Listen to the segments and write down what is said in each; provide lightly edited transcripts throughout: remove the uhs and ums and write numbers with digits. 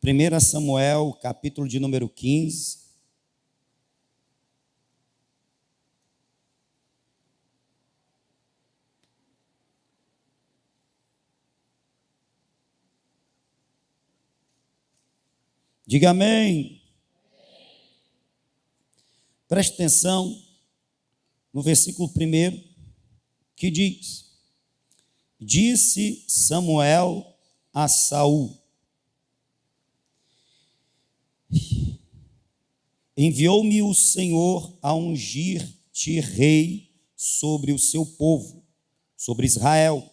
Primeira Samuel, capítulo de número 15. Diga amém. Preste atenção no versículo 1, que diz: Disse Samuel a Saul: Enviou-me o Senhor a ungir-te rei sobre o seu povo, sobre Israel.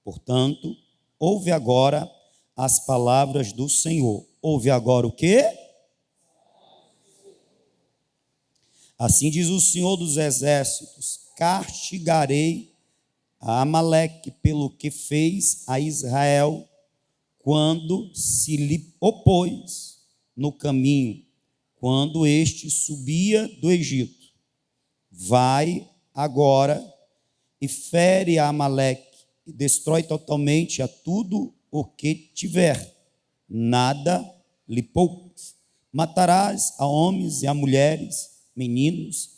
Portanto, ouve agora as palavras do Senhor. Ouve agora o quê? Assim diz o Senhor dos Exércitos: castigarei a Amaleque pelo que fez a Israel quando se lhe opôs no caminho, quando este subia do Egito. Vai agora e fere a Amaleque e destrói totalmente a tudo o que tiver. Nada lhe poupas. Matarás a homens e a mulheres, meninos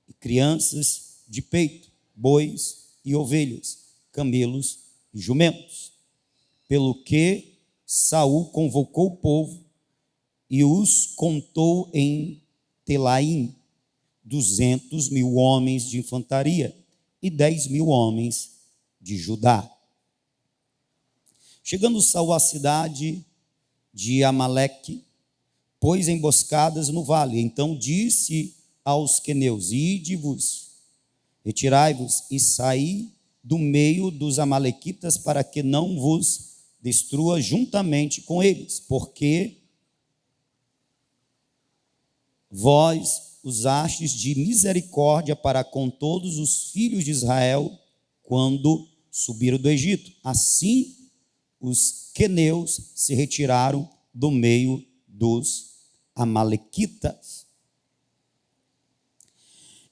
e crianças de peito, bois e ovelhas, camelos e jumentos. Pelo que Saul convocou o povo e os contou em Telaim, 200.000 homens de infantaria e 10.000 homens de Judá. Chegando Saul à cidade de Amaleque, pôs emboscadas no vale. Então disse aos queneus: Ide-vos, retirai-vos e saí do meio dos amalequitas, para que não vos destrua juntamente com eles, porque vós usastes de misericórdia para com todos os filhos de Israel quando subiram do Egito. Assim os queneus se retiraram do meio dos amalequitas.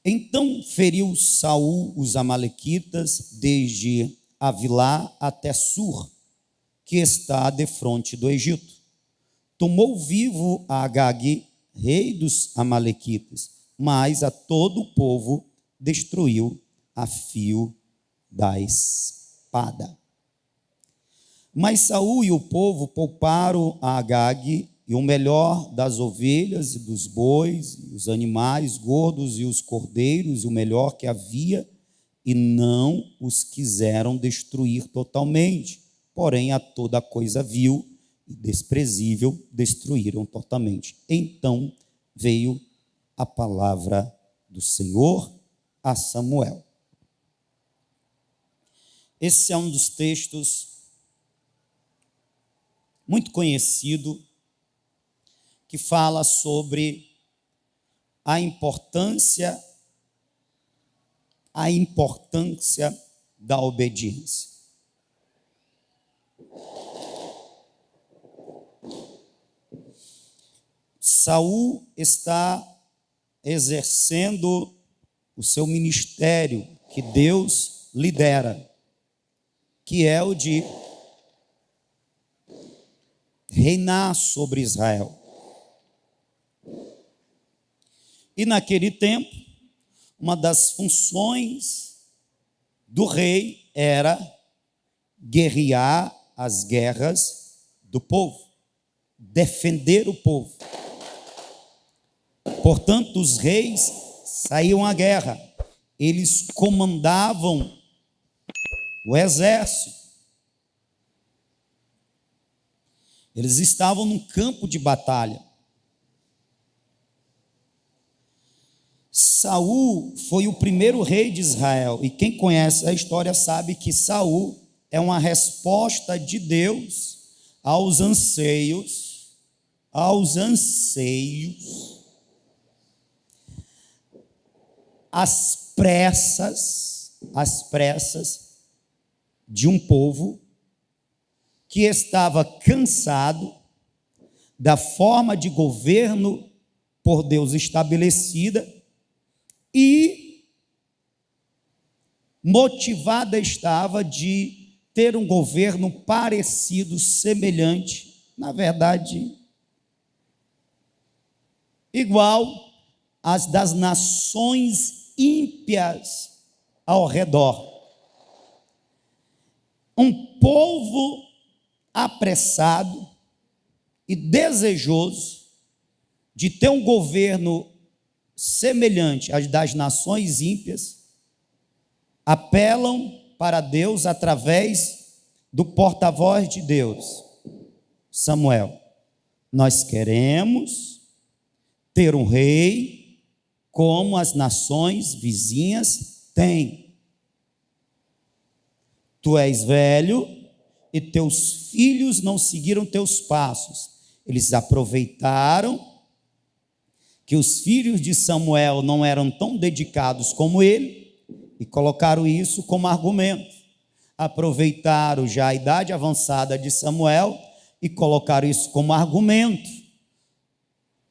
Então feriu Saul os amalequitas desde Avilá até Sur, que está defronte do Egito. Tomou vivo a Agag, rei dos amalequitas, mas a todo o povo destruiu a fio da espada. Mas Saul e o povo pouparam a Agag e o melhor das ovelhas e dos bois, e os animais gordos e os cordeiros, e o melhor que havia, e não os quiseram destruir totalmente. Porém, a toda coisa vil e desprezível destruíram totalmente. Então veio a palavra do Senhor a Samuel. Esse é um dos textos muito conhecido, que fala sobre a importância da obediência. Saul está exercendo o seu ministério que Deus lhe dera, que é o de reinar sobre Israel. E naquele tempo, uma das funções do rei era guerrear as guerras do povo, defender o povo. Portanto, os reis saíam à guerra, eles comandavam o exército. Eles estavam num campo de batalha. Saul foi o primeiro rei de Israel, e quem conhece a história sabe que Saul é uma resposta de Deus aos anseios, às pressas de um povo que estava cansado da forma de governo por Deus estabelecida, e motivada estava de ter um governo parecido, semelhante, na verdade, igual às das nações ímpias ao redor. Um povo apressado e desejoso de ter um governo semelhante às das nações ímpias, apelam para Deus através do porta-voz de Deus, Samuel. Nós queremos ter um rei como as nações vizinhas têm. Tu és velho e teus filhos não seguiram teus passos. Eles aproveitaram que os filhos de Samuel não eram tão dedicados como ele e colocaram isso como argumento. Aproveitaram já a idade avançada de Samuel e colocaram isso como argumento.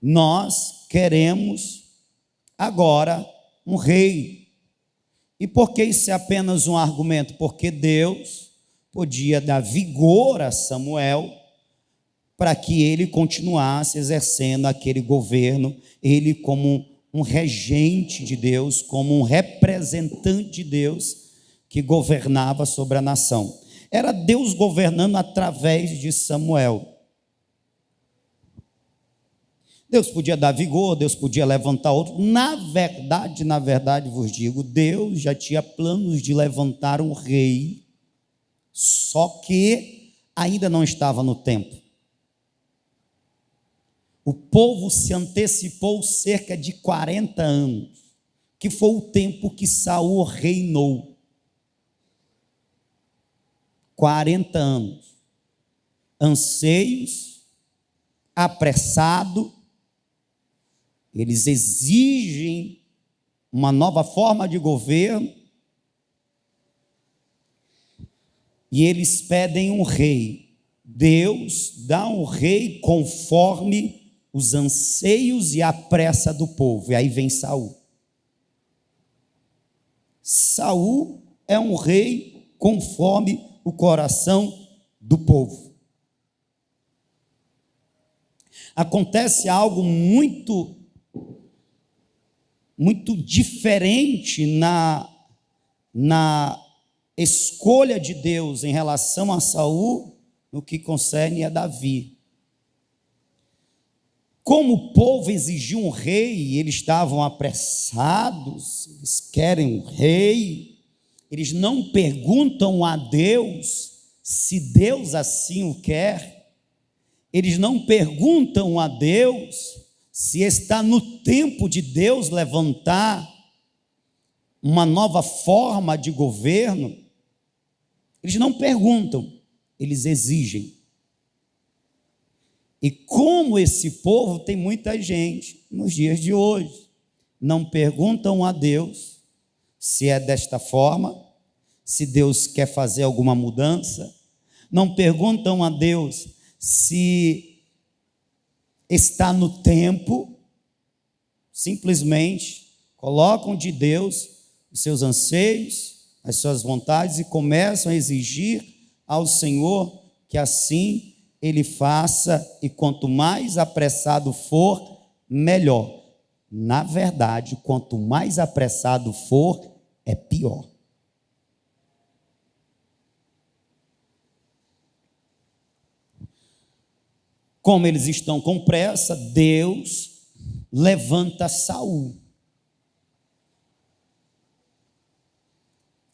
Nós queremos agora um rei. E por que isso é apenas um argumento? Porque Deus podia dar vigor a Samuel para que ele continuasse exercendo aquele governo, ele como um regente de Deus, como um representante de Deus que governava sobre a nação. Era Deus governando através de Samuel. Deus podia dar vigor, Deus podia levantar outro. Na verdade vos digo, Deus já tinha planos de levantar um rei, só que ainda não estava no tempo. O povo se antecipou cerca de 40 anos, que foi o tempo que Saul reinou. 40 anos. Anseios, apressado, eles exigem uma nova forma de governo e eles pedem um rei. Deus dá um rei conforme os anseios e a pressa do povo. E aí vem Saul. Saul é um rei conforme o coração do povo. Acontece algo muito diferente na escolha de Deus em relação a Saul, no que concerne a Davi. Como o povo exigiu um rei, eles estavam apressados, eles querem um rei, eles não perguntam a Deus se Deus assim o quer, eles não perguntam a Deus se está no tempo de Deus levantar uma nova forma de governo. Eles não perguntam, eles exigem. E como esse povo, tem muita gente nos dias de hoje, não perguntam a Deus se é desta forma, se Deus quer fazer alguma mudança, não perguntam a Deus se está no tempo, simplesmente colocam de Deus os seus anseios, as suas vontades e começam a exigir ao Senhor que assim Ele faça, e quanto mais apressado for, melhor. Na verdade, quanto mais apressado for, é pior. Como eles estão com pressa, Deus levanta Saul.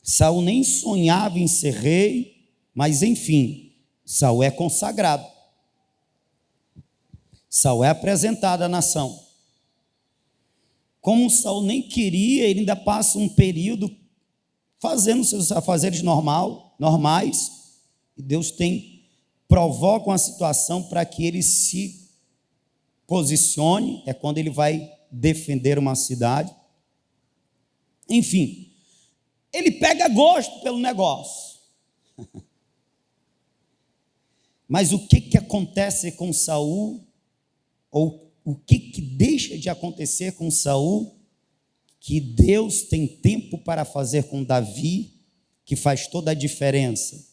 Saul nem sonhava em ser rei, mas enfim, Saul é consagrado. Saul é apresentado à nação. Como Saul nem queria, ele ainda passa um período fazendo seus afazeres normais, e Deus provoca uma situação para que ele se posicione, é quando ele vai defender uma cidade. Enfim, ele pega gosto pelo negócio. Mas o que acontece com Saul, ou o que deixa de acontecer com Saul, que Deus tem tempo para fazer com Davi, que faz toda a diferença.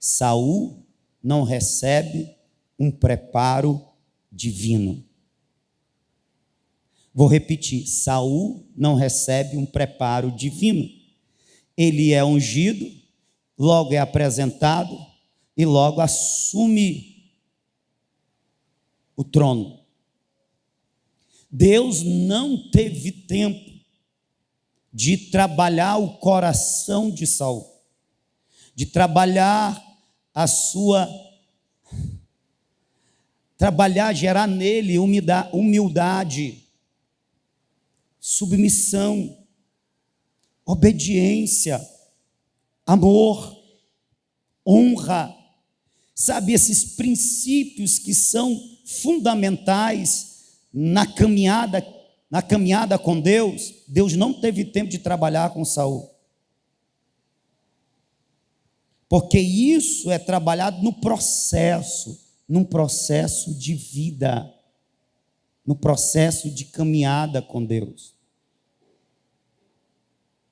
Saul não recebe um preparo divino. Vou repetir, Saul não recebe um preparo divino. Ele é ungido, logo é apresentado e logo assume o trono. Deus não teve tempo de trabalhar o coração de Saul, de trabalhar gerar nele humildade, submissão, obediência, amor, honra, sabe, esses princípios que são fundamentais na caminhada com Deus. Deus não teve tempo de trabalhar com Saul, porque isso é trabalhado num processo de vida, no processo de caminhada com Deus.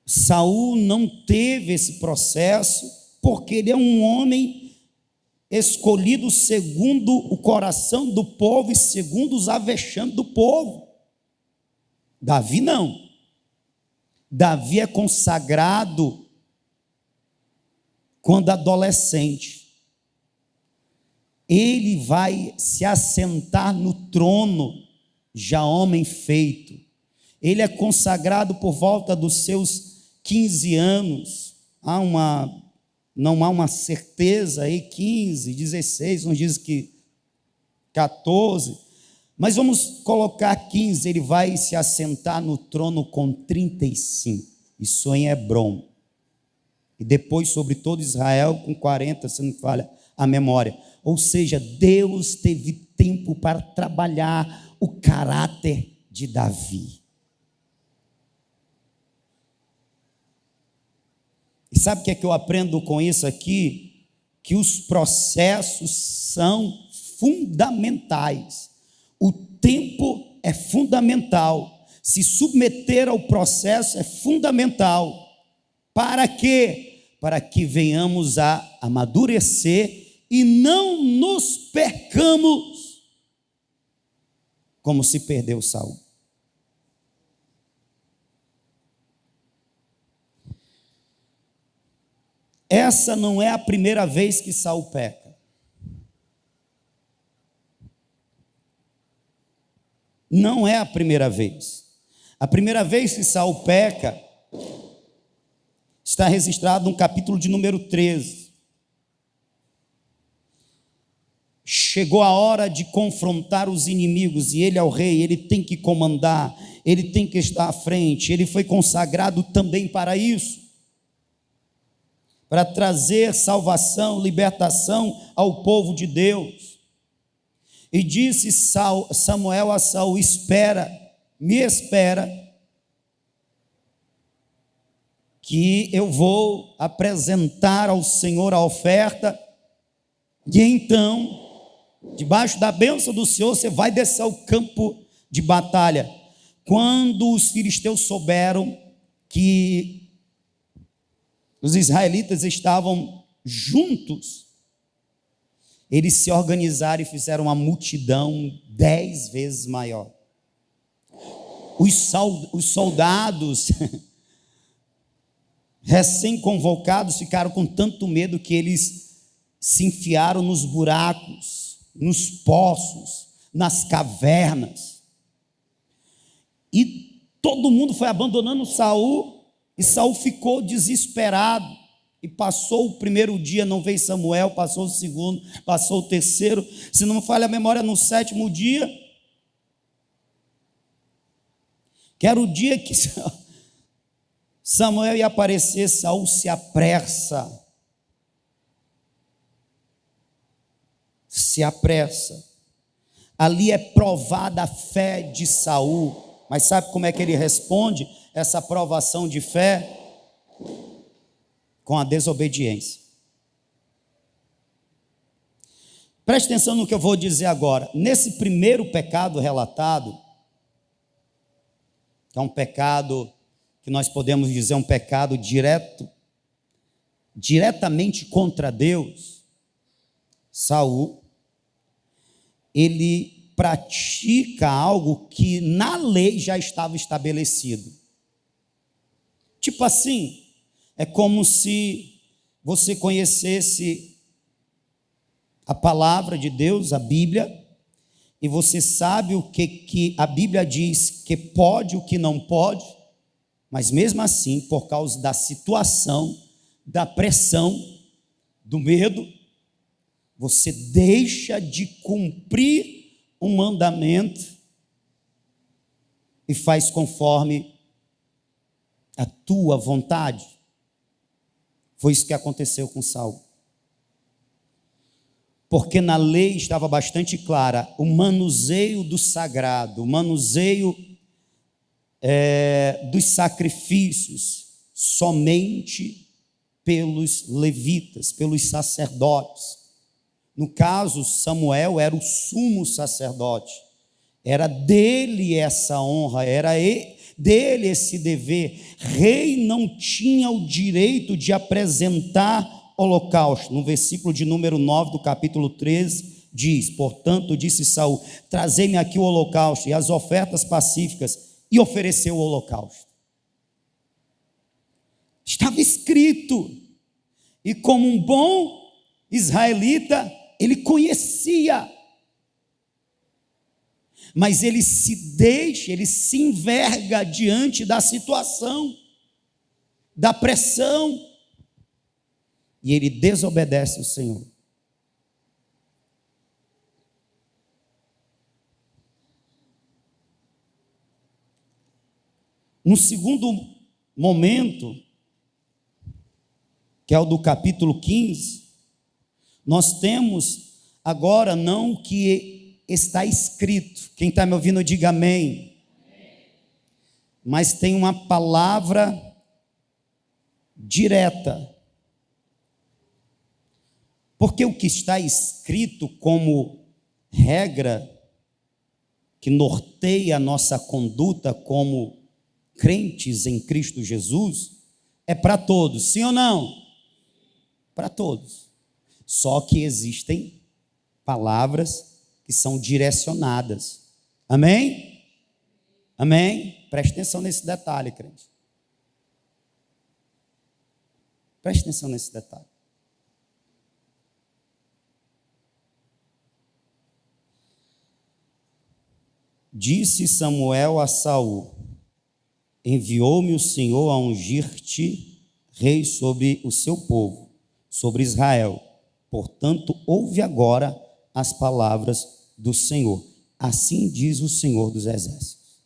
Saul não teve esse processo, porque ele é um homem escolhido segundo o coração do povo e segundo os avexames do povo. Davi não. Davi é consagrado quando adolescente. Ele vai se assentar no trono, já homem feito. Ele é consagrado por volta dos seus 15 anos. Não há uma certeza aí, 15, 16, uns dizem que 14, mas vamos colocar 15, ele vai se assentar no trono com 35, isso em Hebrom, e depois sobre todo Israel com 40, se não me falha a memória. Ou seja, Deus teve tempo para trabalhar o caráter de Davi. E sabe o que é que eu aprendo com isso aqui? Que os processos são fundamentais. O tempo é fundamental. Se submeter ao processo é fundamental. Para quê? Para que venhamos a amadurecer e não nos percamos como se perdeu Saul. Essa não é a primeira vez que Saul peca. Não é a primeira vez. A primeira vez que Saul peca está registrado no capítulo de número 13. Chegou a hora de confrontar os inimigos, e ele é o rei, ele tem que comandar, ele tem que estar à frente, ele foi consagrado também para isso, para trazer salvação, libertação ao povo de Deus. E disse Samuel a Saul: espera, me espera, que eu vou apresentar ao Senhor a oferta, e então, debaixo da bênção do Senhor, você vai descer ao campo de batalha. Quando os filisteus souberam que os israelitas estavam juntos, eles se organizaram e fizeram uma multidão 10 vezes maior. Os soldados recém-convocados ficaram com tanto medo que eles se enfiaram nos buracos, nos poços, nas cavernas. E todo mundo foi abandonando Saul. E Saul ficou desesperado, e passou o primeiro dia, não veio Samuel, passou o segundo, passou o terceiro, se não me falha a memória, no 7º dia, que era o dia que Samuel ia aparecer, Saul se apressa, ali é provada a fé de Saul. Mas sabe como é que ele responde essa provação de fé? Com a desobediência. Preste atenção no que eu vou dizer agora. Nesse primeiro pecado relatado, que é um pecado que nós podemos dizer um pecado diretamente contra Deus, Saul, ele pratica algo que na lei já estava estabelecido. Tipo assim, é como se você conhecesse a palavra de Deus, a Bíblia, e você sabe o que a Bíblia diz que pode, o que não pode, mas mesmo assim, por causa da situação, da pressão, do medo, você deixa de cumprir um mandamento e faz conforme a tua vontade. Foi isso que aconteceu com Saul. Porque na lei estava bastante clara o manuseio do sagrado, o manuseio dos sacrifícios, somente pelos levitas, pelos sacerdotes. No caso, Samuel era o sumo sacerdote, era dele essa honra, era dele esse dever. Rei não tinha o direito de apresentar holocausto. No versículo de número 9 do capítulo 13, diz: portanto, disse Saul, trazei-me aqui o holocausto e as ofertas pacíficas, e ofereceu o holocausto. Estava escrito, e como um bom israelita, ele conhecia, mas ele se enverga diante da situação, da pressão, e ele desobedece o Senhor. No segundo momento, que é o do capítulo 15, nós temos agora não o que está escrito. Quem está me ouvindo, diga amém. Mas tem uma palavra direta. Porque o que está escrito como regra que norteia a nossa conduta como crentes em Cristo Jesus é para todos, sim ou não? Para todos. Só que existem palavras que são direcionadas. Amém? Amém? Preste atenção nesse detalhe, crente. Preste atenção nesse detalhe. Disse Samuel a Saul: enviou-me o Senhor a ungir-te rei sobre o seu povo, sobre Israel. Portanto, ouve agora as palavras do Senhor. Assim diz o Senhor dos Exércitos.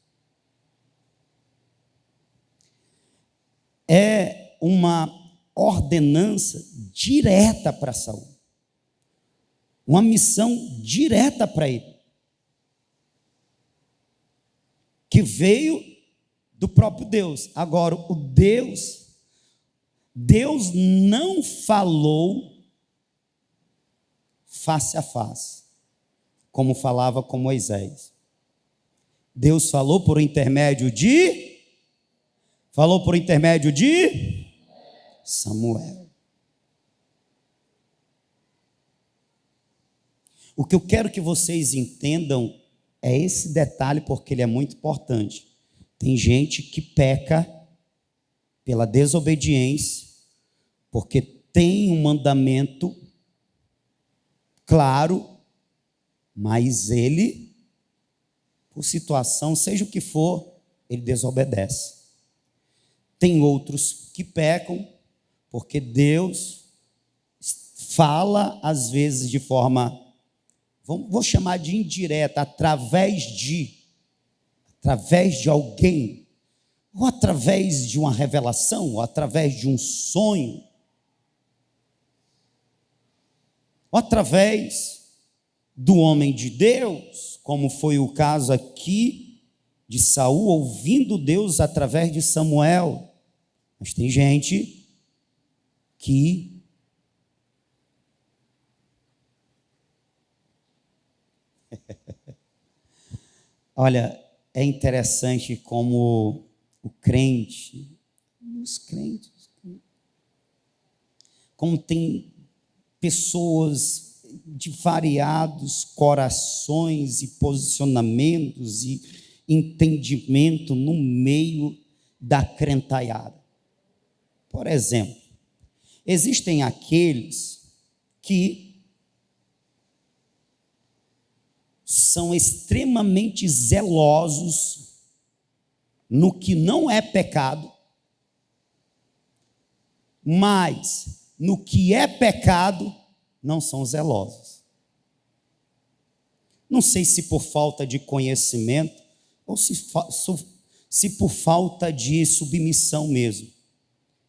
É uma ordenança direta para Saul. Uma missão direta para ele. Que veio do próprio Deus. Agora, Deus não falou face a face, como falava com Moisés. Deus falou por intermédio de Samuel. O que eu quero que vocês entendam é esse detalhe, porque ele é muito importante. Tem gente que peca pela desobediência, porque tem um mandamento claro, mas ele, por situação, seja o que for, ele desobedece. Tem outros que pecam, porque Deus fala, às vezes, de forma, vou chamar de indireta, através de alguém, ou através de uma revelação, ou através de um sonho, ou através do homem de Deus, como foi o caso aqui de Saul, ouvindo Deus através de Samuel. Mas tem gente que olha, É interessante como o crente, os crentes, como tem pessoas de variados corações e posicionamentos e entendimento no meio da crentaiada. Por exemplo, existem aqueles que são extremamente zelosos no que não é pecado, mas no que é pecado não são zelosos. Não sei se por falta de conhecimento ou se por falta de submissão mesmo.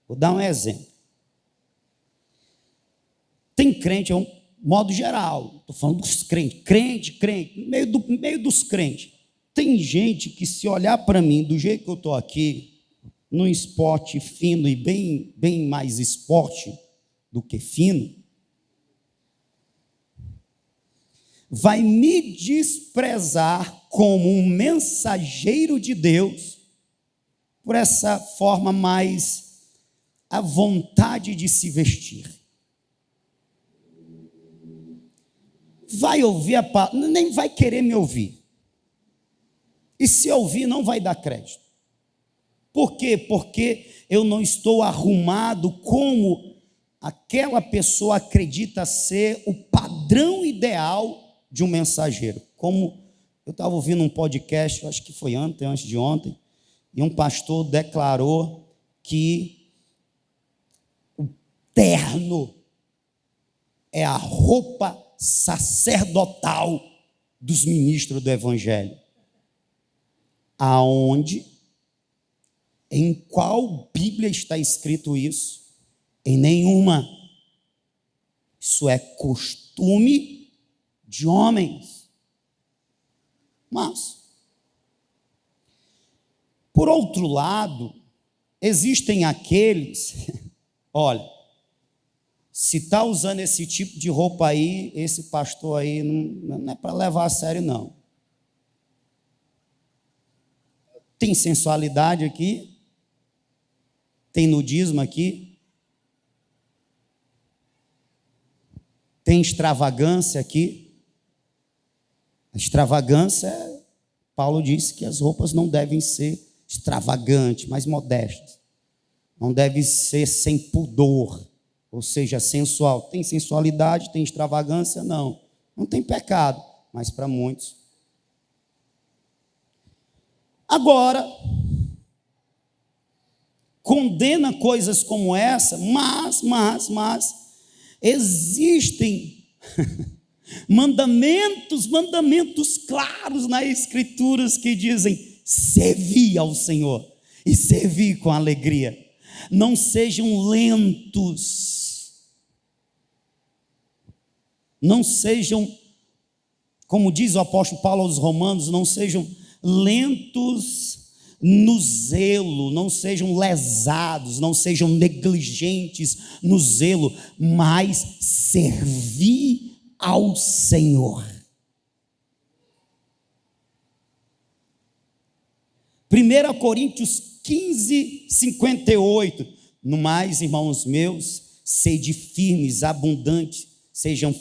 Vou dar um exemplo. Tem crente, é um modo geral, estou falando dos crentes, crente, no meio dos crentes. Tem gente que, se olhar para mim do jeito que eu estou aqui, num esporte fino e bem mais esporte do que fino, vai me desprezar como um mensageiro de Deus por essa forma mais à vontade de se vestir. Vai ouvir a palavra, nem vai querer me ouvir. E se ouvir, não vai dar crédito. Por quê? Porque eu não estou arrumado como aquela pessoa acredita ser o padrão ideal de um mensageiro. Como eu estava ouvindo um podcast, acho que foi antes de ontem, e um pastor declarou que o terno é a roupa sacerdotal dos ministros do evangelho. Aonde, em qual Bíblia está escrito isso? Em nenhuma. Isso é costume de homens. Mas, por outro lado, existem aqueles, olha, se está usando esse tipo de roupa aí, esse pastor aí, não é para levar a sério, não. Tem sensualidade aqui, tem nudismo aqui, tem extravagância aqui. A extravagância, Paulo disse que as roupas não devem ser extravagantes, mas modestas. Não devem ser sem pudor, ou seja, sensual. Tem sensualidade, tem extravagância? Não. Não tem pecado, mas para muitos. Agora, condena coisas como essa, mas existem mandamentos claros nas Escrituras que dizem: servi ao Senhor e servi com alegria. Não sejam lentos, não sejam, como diz o apóstolo Paulo aos Romanos, não sejam lentos no zelo, não sejam lesados, não sejam negligentes no zelo, mas servi ao Senhor. 1 Coríntios 15, 58. No mais, irmãos meus, sede firmes, abundantes, sejam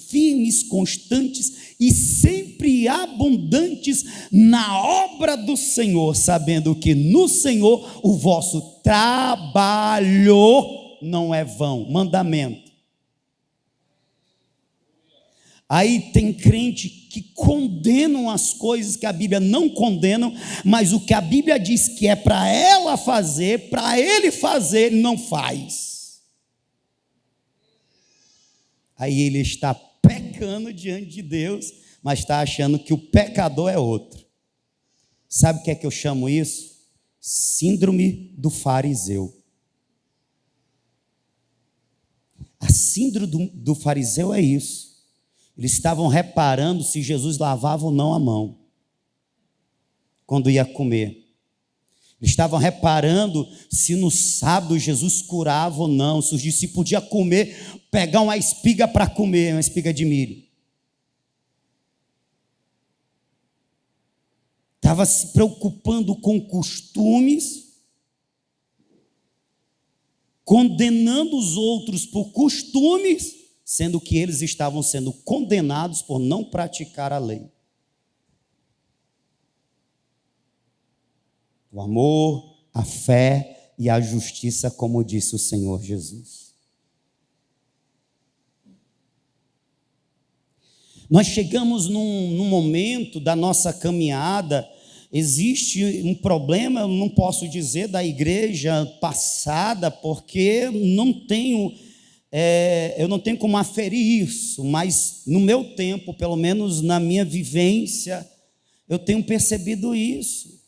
firmes, constantes e sempre abundantes na obra do Senhor, sabendo que no Senhor o vosso trabalho não é vão. Mandamento. Aí tem crente que condenam as coisas que a Bíblia não condena, mas o que a Bíblia diz que é para ela fazer, para ele fazer, ele não faz. Aí ele está pecando diante de Deus, mas está achando que o pecador é outro. Sabe o que é que eu chamo isso? Síndrome do fariseu. A síndrome do fariseu é isso. Eles estavam reparando se Jesus lavava ou não a mão quando ia comer. Eles estavam reparando se no sábado Jesus curava ou não, se os discípulos podiam comer, pegar uma espiga para comer, uma espiga de milho. estava se preocupando com costumes, condenando os outros por costumes, sendo que eles estavam sendo condenados por não praticar a lei. O amor, a fé e a justiça, como disse o Senhor Jesus. Nós chegamos num momento da nossa caminhada, existe um problema, eu não posso dizer da igreja passada, porque eu não tenho como aferir isso, mas no meu tempo, pelo menos na minha vivência, eu tenho percebido isso,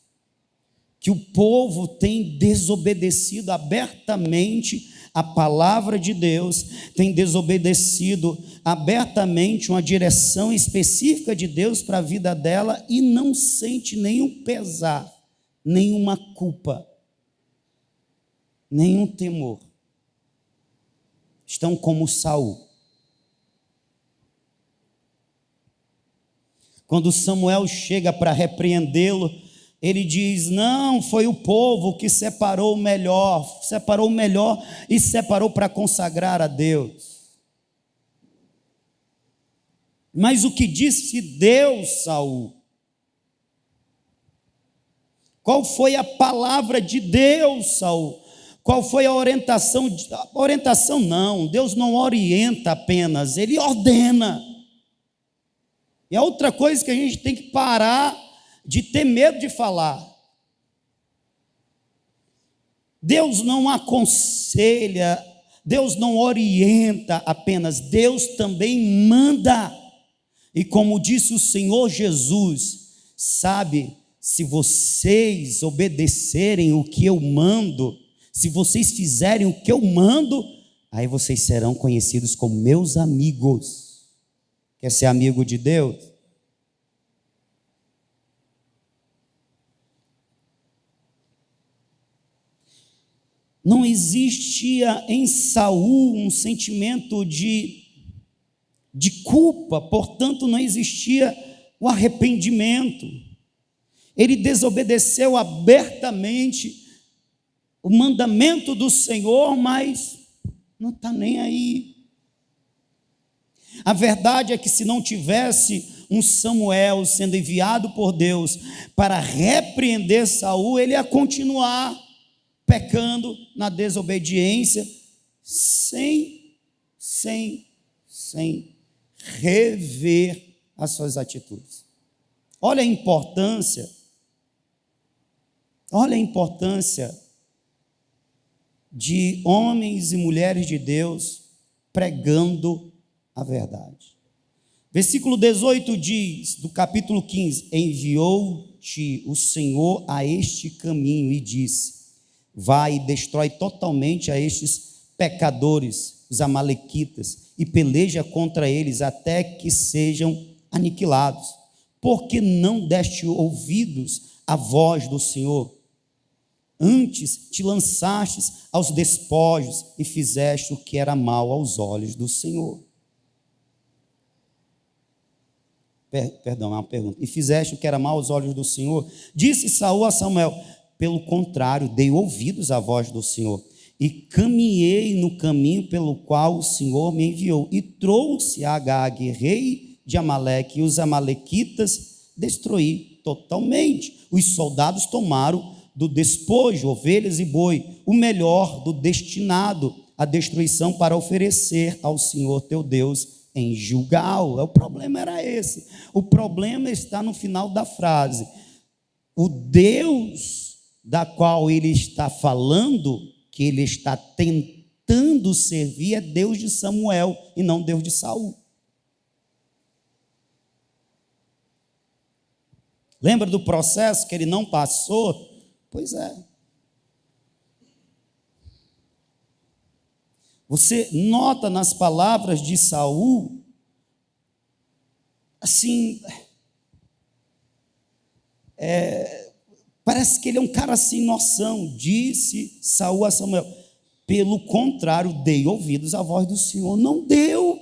que o povo tem desobedecido abertamente a palavra de Deus, tem desobedecido abertamente uma direção específica de Deus para a vida dela e não sente nenhum pesar, nenhuma culpa, nenhum temor. Estão como Saul. Quando Samuel chega para repreendê-lo, ele diz: não, foi o povo que separou o melhor e separou para consagrar a Deus. Mas o que disse Deus, Saul? Qual foi a palavra de Deus, Saul? Qual foi a orientação? Orientação não, Deus não orienta apenas, Ele ordena. E é outra coisa que a gente tem que parar de ter medo de falar. Deus não aconselha, Deus não orienta apenas, Deus também manda. E como disse o Senhor Jesus, sabe, se vocês obedecerem o que eu mando, se vocês fizerem o que eu mando, aí vocês serão conhecidos como meus amigos. Quer ser amigo de Deus? Não existia em Saul um sentimento de culpa, portanto não existia o arrependimento. Ele desobedeceu abertamente o mandamento do Senhor, mas não está nem aí. A verdade é que se não tivesse um Samuel sendo enviado por Deus para repreender Saul, ele ia continuar pecando na desobediência, sem rever as suas atitudes. Olha a importância de homens e mulheres de Deus pregando a verdade. Versículo 18 diz, do capítulo 15: enviou-te o Senhor a este caminho e disse: vai e destrói totalmente a estes pecadores, os amalequitas, e peleja contra eles até que sejam aniquilados. Porque não deste ouvidos à voz do Senhor? Antes te lançastes aos despojos e fizeste o que era mal aos olhos do Senhor. Perdão, é uma pergunta. E fizeste o que era mal aos olhos do Senhor? Disse Saul a Samuel: pelo contrário, dei ouvidos à voz do Senhor e caminhei no caminho pelo qual o Senhor me enviou, e trouxe a Agag, rei de Amaleque, e os amalequitas destruí totalmente. Os soldados tomaram do despojo ovelhas e boi, o melhor do destinado à destruição, para oferecer ao Senhor teu Deus em Gilgal. O problema era esse. O problema está no final da frase. O Deus da qual ele está falando, que ele está tentando servir, é Deus de Samuel e não Deus de Saul. Lembra do processo que ele não passou? Pois é. Você nota nas palavras de Saul, assim, parece que ele é um cara sem noção. Disse Saul a Samuel: pelo contrário, dei ouvidos à voz do Senhor. Não deu.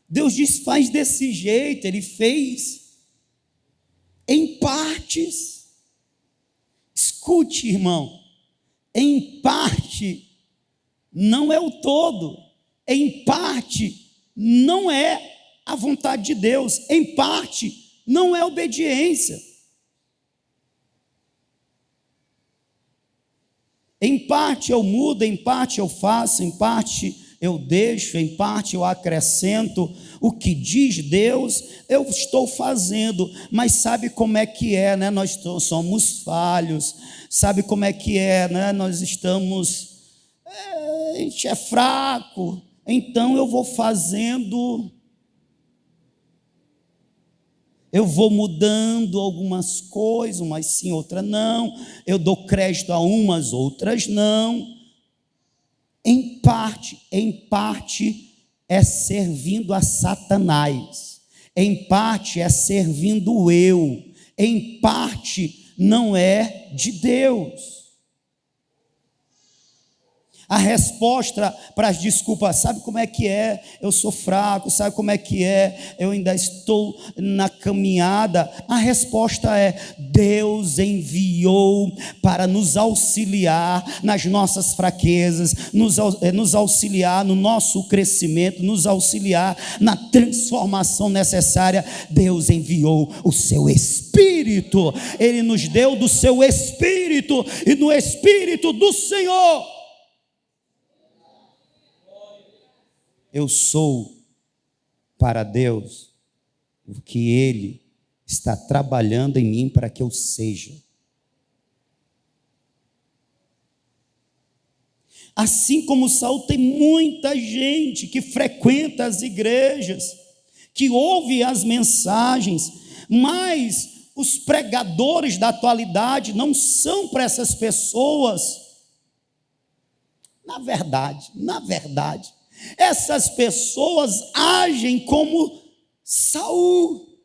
Deus diz: faz desse jeito. Ele fez. em partes. Escute, irmão, em parte não é o todo, em parte não é a vontade de Deus, em parte não é obediência. Em parte eu mudo, em parte eu faço, em parte eu deixo, em parte eu acrescento. O que diz Deus, eu estou fazendo. Mas sabe como é que é, né? Nós somos falhos. Sabe como é que é, né? Nós estamos... a gente é fraco. Então eu vou fazendo... eu vou mudando algumas coisas, umas sim, outras não. Eu dou crédito a umas, outras não. Em parte é servindo a Satanás. Em parte é servindo o eu. Em parte não é de Deus. A resposta para as desculpas, sabe como é que é? Eu sou fraco, sabe como é que é? Eu ainda estou na caminhada. A resposta é: Deus enviou para nos auxiliar nas nossas fraquezas, nos auxiliar no nosso crescimento, nos auxiliar na transformação necessária. Deus enviou o seu Espírito, Ele nos deu do seu Espírito, e no Espírito do Senhor eu sou para Deus o que Ele está trabalhando em mim para que eu seja. Assim como Saul, tem muita gente que frequenta as igrejas, que ouve as mensagens, mas os pregadores da atualidade não são para essas pessoas. Na verdade, essas pessoas agem como Saul.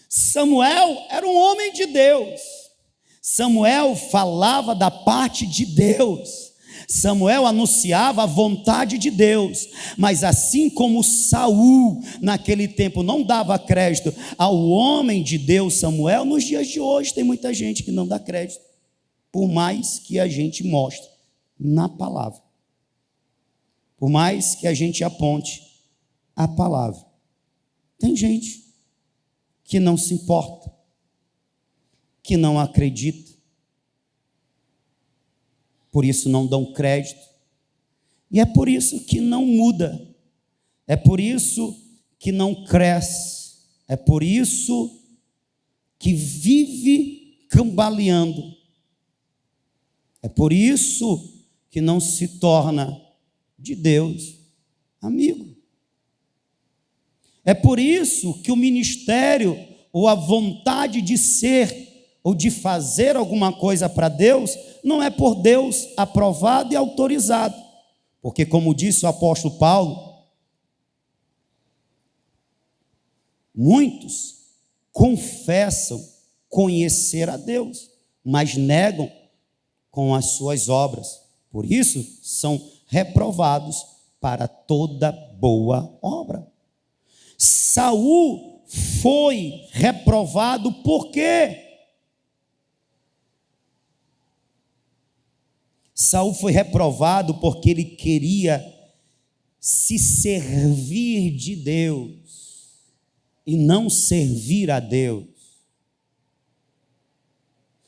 Samuel era um homem de Deus. Samuel falava da parte de Deus. Samuel anunciava a vontade de Deus. Mas assim como Saul naquele tempo não dava crédito ao homem de Deus Samuel, nos dias de hoje tem muita gente que não dá crédito, por mais que a gente mostre na palavra, por mais que a gente aponte a palavra. Tem gente que não se importa, que não acredita, por isso não dão crédito, e é por isso que não muda, é por isso que não cresce, é por isso que vive cambaleando, é por isso que não se torna de Deus amigo. É por isso que o ministério, ou a vontade de ser, ou de fazer alguma coisa para Deus, não é por Deus aprovado e autorizado. Porque, como disse o apóstolo Paulo, muitos confessam conhecer a Deus, mas negam com as suas obras. Por isso, são reprovados para toda boa obra. Saul foi reprovado por quê? Saul foi reprovado porque ele queria se servir de Deus e não servir a Deus.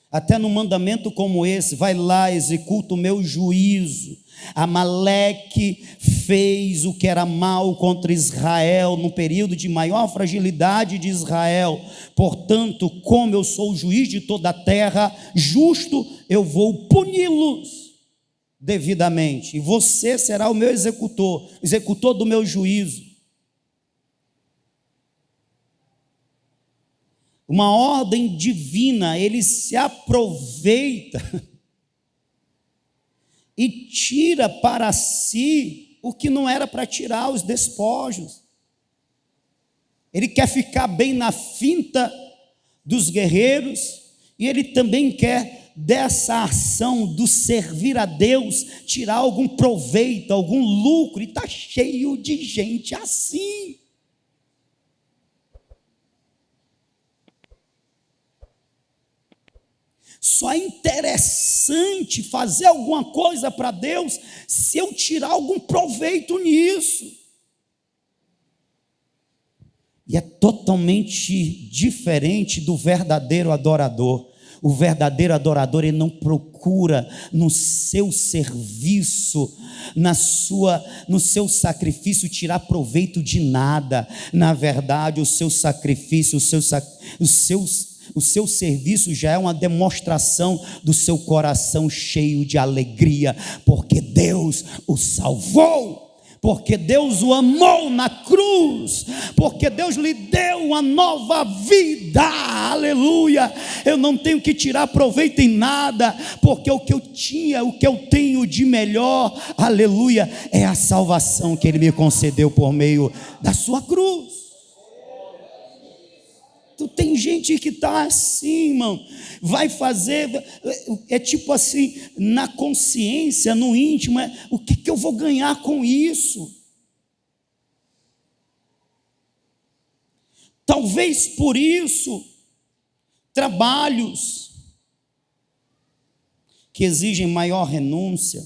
Até no mandamento como esse, vai lá, executa o meu juízo. Amaleque fez o que era mal contra Israel no período de maior fragilidade de Israel. Portanto, como eu sou o juiz de toda a terra, justo, eu vou puni-los devidamente. E você será o meu executor do meu juízo. Uma ordem divina, ele se aproveita e tira para si o que não era para tirar, os despojos. Ele quer ficar bem na finta dos guerreiros, e ele também quer, dessa ação do servir a Deus, tirar algum proveito, algum lucro, e está cheio de gente assim. Só é interessante fazer alguma coisa para Deus se eu tirar algum proveito nisso. E é totalmente diferente do verdadeiro adorador. O verdadeiro adorador, ele não procura no seu serviço, no seu sacrifício tirar proveito de nada. Na verdade, o seu sacrifício, o seu serviço já é uma demonstração do seu coração cheio de alegria, porque Deus o salvou. Porque Deus o amou na cruz, porque Deus lhe deu uma nova vida, aleluia. Eu não tenho que tirar proveito em nada, porque o que eu tinha, o que eu tenho de melhor, aleluia, é a salvação que Ele me concedeu por meio da sua cruz. Tem gente que está assim, irmão, vai fazer, é tipo assim, na consciência, no íntimo, o que eu vou ganhar com isso? Talvez por isso, trabalhos que exigem maior renúncia,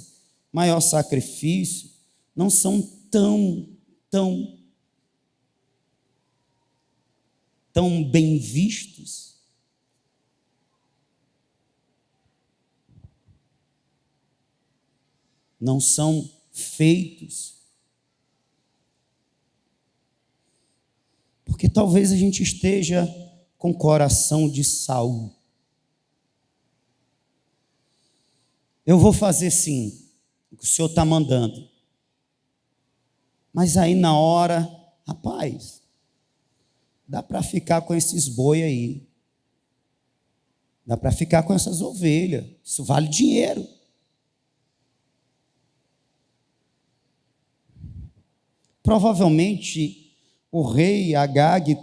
maior sacrifício, não são tão bem vistos. Não são feitos. Porque talvez a gente esteja com coração de Saul. Eu vou fazer sim o que o Senhor está mandando. Mas aí na hora, rapaz, dá para ficar com esses boi aí. Dá para ficar com essas ovelhas. Isso vale dinheiro. Provavelmente o rei Agag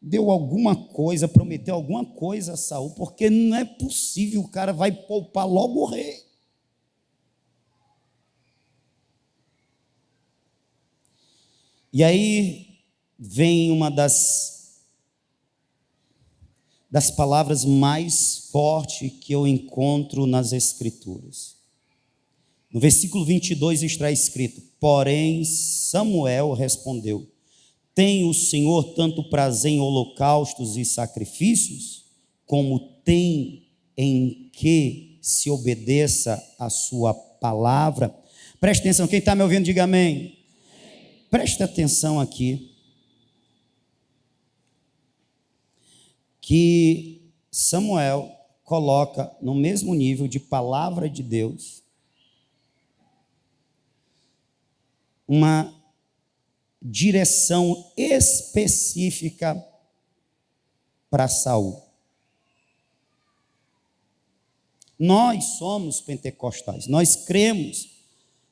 deu alguma coisa, prometeu alguma coisa a Saul, porque não é possível, o cara vai poupar logo o rei. E aí vem uma das palavras mais fortes que eu encontro nas Escrituras. No versículo 22 está escrito: porém Samuel respondeu: tem o Senhor tanto prazer em holocaustos e sacrifícios, como tem em que se obedeça a sua palavra? Preste atenção, quem está me ouvindo, diga amém. Preste atenção aqui, que Samuel coloca no mesmo nível de palavra de Deus uma direção específica para Saul. Nós somos pentecostais, nós cremos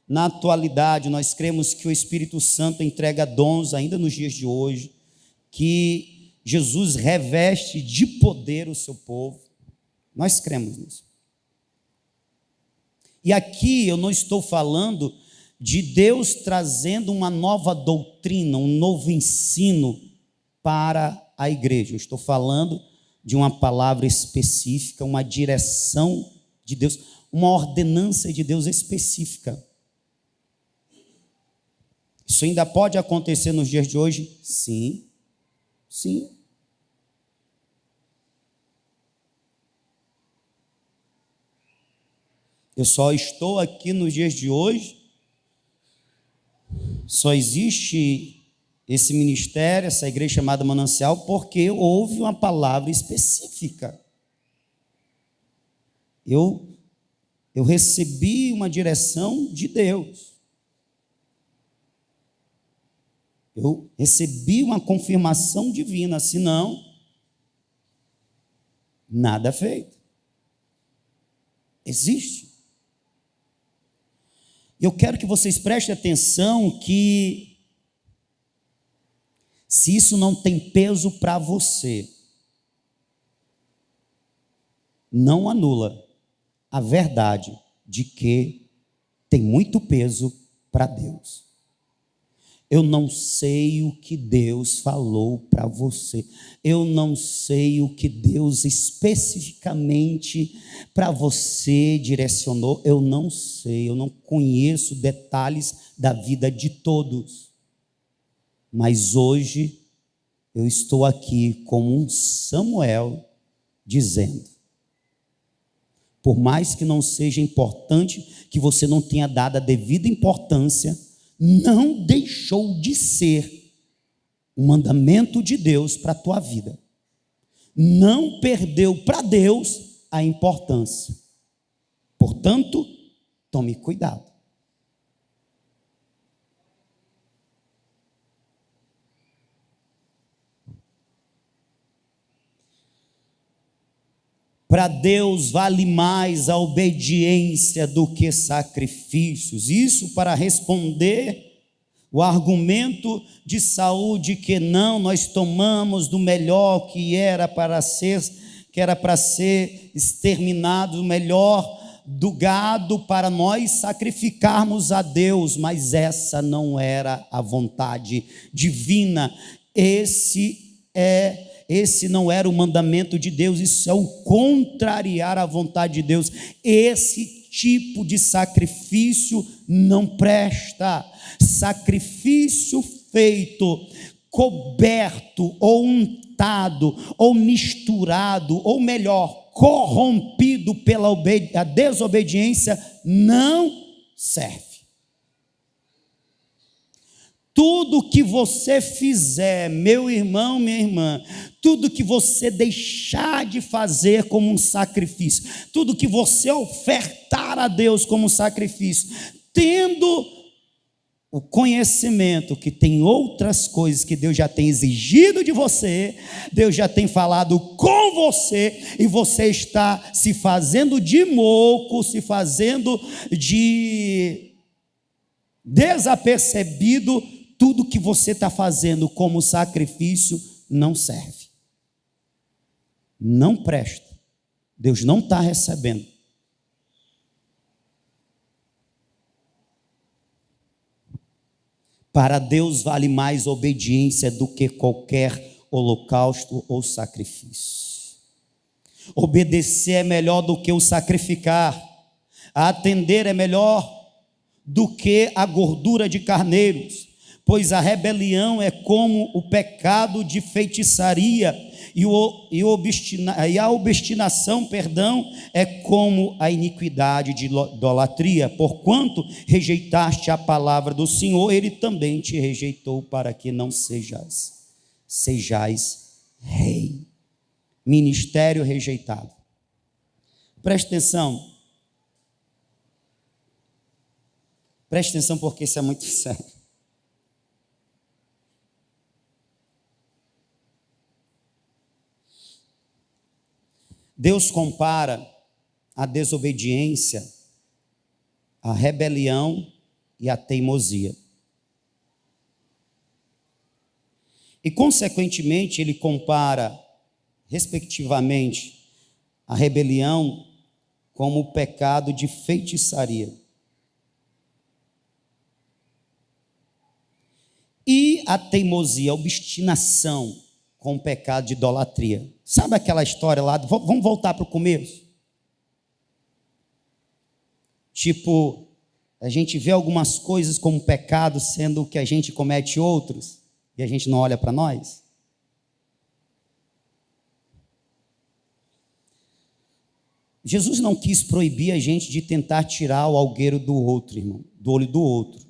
na atualidade, nós cremos que o Espírito Santo entrega dons ainda nos dias de hoje, que Jesus reveste de poder o seu povo. Nós cremos nisso. E aqui eu não estou falando de Deus trazendo uma nova doutrina, um novo ensino para a igreja. Eu estou falando de uma palavra específica, uma direção de Deus, uma ordenança de Deus específica. Isso ainda pode acontecer nos dias de hoje? Sim, sim. Eu só estou aqui nos dias de hoje, só existe esse ministério, essa igreja chamada Manancial, porque houve uma palavra específica. Eu recebi uma direção de Deus. Eu recebi uma confirmação divina, senão, nada feito. Existe. Eu quero que vocês prestem atenção que, se isso não tem peso para você, não anula a verdade de que tem muito peso para Deus. Eu não sei o que Deus falou para você. Eu não sei o que Deus especificamente para você direcionou. Eu não sei, eu não conheço detalhes da vida de todos. Mas hoje eu estou aqui como um Samuel dizendo: por mais que não seja importante, que você não tenha dado a devida importância, não deixou de ser um mandamento de Deus para a tua vida. Não perdeu para Deus a importância. Portanto, tome cuidado. Para Deus vale mais a obediência do que sacrifícios. Isso para responder o argumento de Saul de que não, nós tomamos do melhor que era para ser exterminado, o melhor do gado para nós sacrificarmos a Deus, mas essa não era a vontade divina. Esse não era o mandamento de Deus, isso é o contrariar a vontade de Deus. Esse tipo de sacrifício não presta. Sacrifício feito, coberto, ou untado, ou misturado, ou melhor, corrompido pela desobediência, não serve. Tudo que você fizer, meu irmão, minha irmã, tudo que você deixar de fazer como um sacrifício, tudo que você ofertar a Deus como um sacrifício, tendo o conhecimento que tem outras coisas que Deus já tem exigido de você, Deus já tem falado com você, e você está se fazendo de moco, se fazendo de desapercebido, tudo que você está fazendo como sacrifício não serve, não presta, Deus não está recebendo. Para Deus vale mais obediência do que qualquer holocausto ou sacrifício. Obedecer é melhor do que o sacrificar, atender é melhor do que a gordura de carneiros, pois a rebelião é como o pecado de feitiçaria, e a obstinação, é como a iniquidade de idolatria. Porquanto rejeitaste a palavra do Senhor, Ele também te rejeitou, para que não sejais rei. Ministério rejeitado. Preste atenção. Preste atenção, porque isso é muito sério. Deus compara a desobediência, a rebelião e a teimosia. E, consequentemente, Ele compara, respectivamente, a rebelião como o pecado de feitiçaria. E a teimosia, a obstinação, com o pecado de idolatria. Sabe aquela história lá? Vamos voltar para o começo? Tipo, a gente vê algumas coisas como pecado, sendo que a gente comete outros, e a gente não olha para nós. Jesus não quis proibir a gente de tentar tirar o algueiro do outro, irmão, do olho do outro.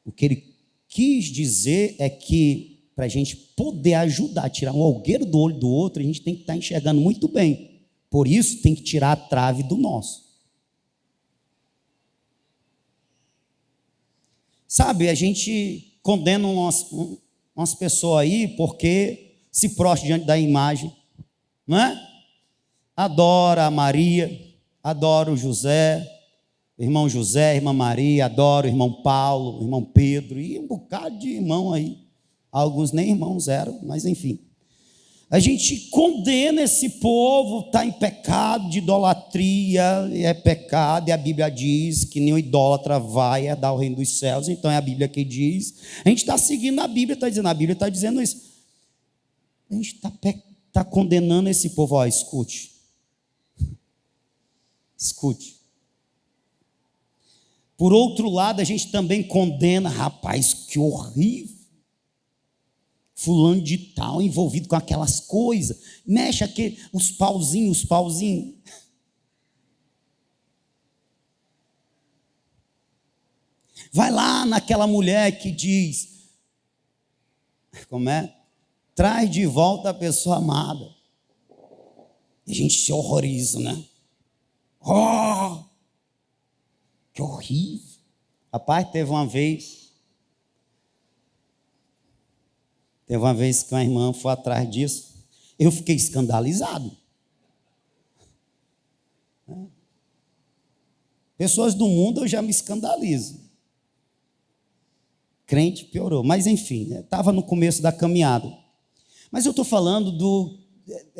O que Ele quis dizer é que, para a gente poder ajudar a tirar um algueiro do olho do outro, a gente tem que estar enxergando muito bem. Por isso, tem que tirar a trave do nosso. Sabe, a gente condena umas pessoas aí porque se prostra diante da imagem, não é? Adora a Maria, adora o irmão José, irmã Maria, adora o irmão Paulo, o irmão Pedro, e um bocado de irmão aí. Alguns nem irmãos eram, mas enfim. A gente condena esse povo, está em pecado de idolatria, é pecado, e a Bíblia diz que nenhum idólatra vai herdar o reino dos céus, então é a Bíblia que diz. A gente está seguindo a Bíblia, a Bíblia está dizendo isso. A gente está condenando esse povo, ó, escute. Escute. Por outro lado, a gente também condena, rapaz, que horrível. Fulano de tal, envolvido com aquelas coisas, mexe aqui, os pauzinhos. Vai lá naquela mulher que diz, como é? Traz de volta a pessoa amada. E a gente se horroriza, né? Oh, que horrível. Rapaz, teve uma vez que uma irmã foi atrás disso, eu fiquei escandalizado. Pessoas do mundo eu já me escandalizo. Crente piorou, mas enfim, estava no começo da caminhada. Mas eu estou falando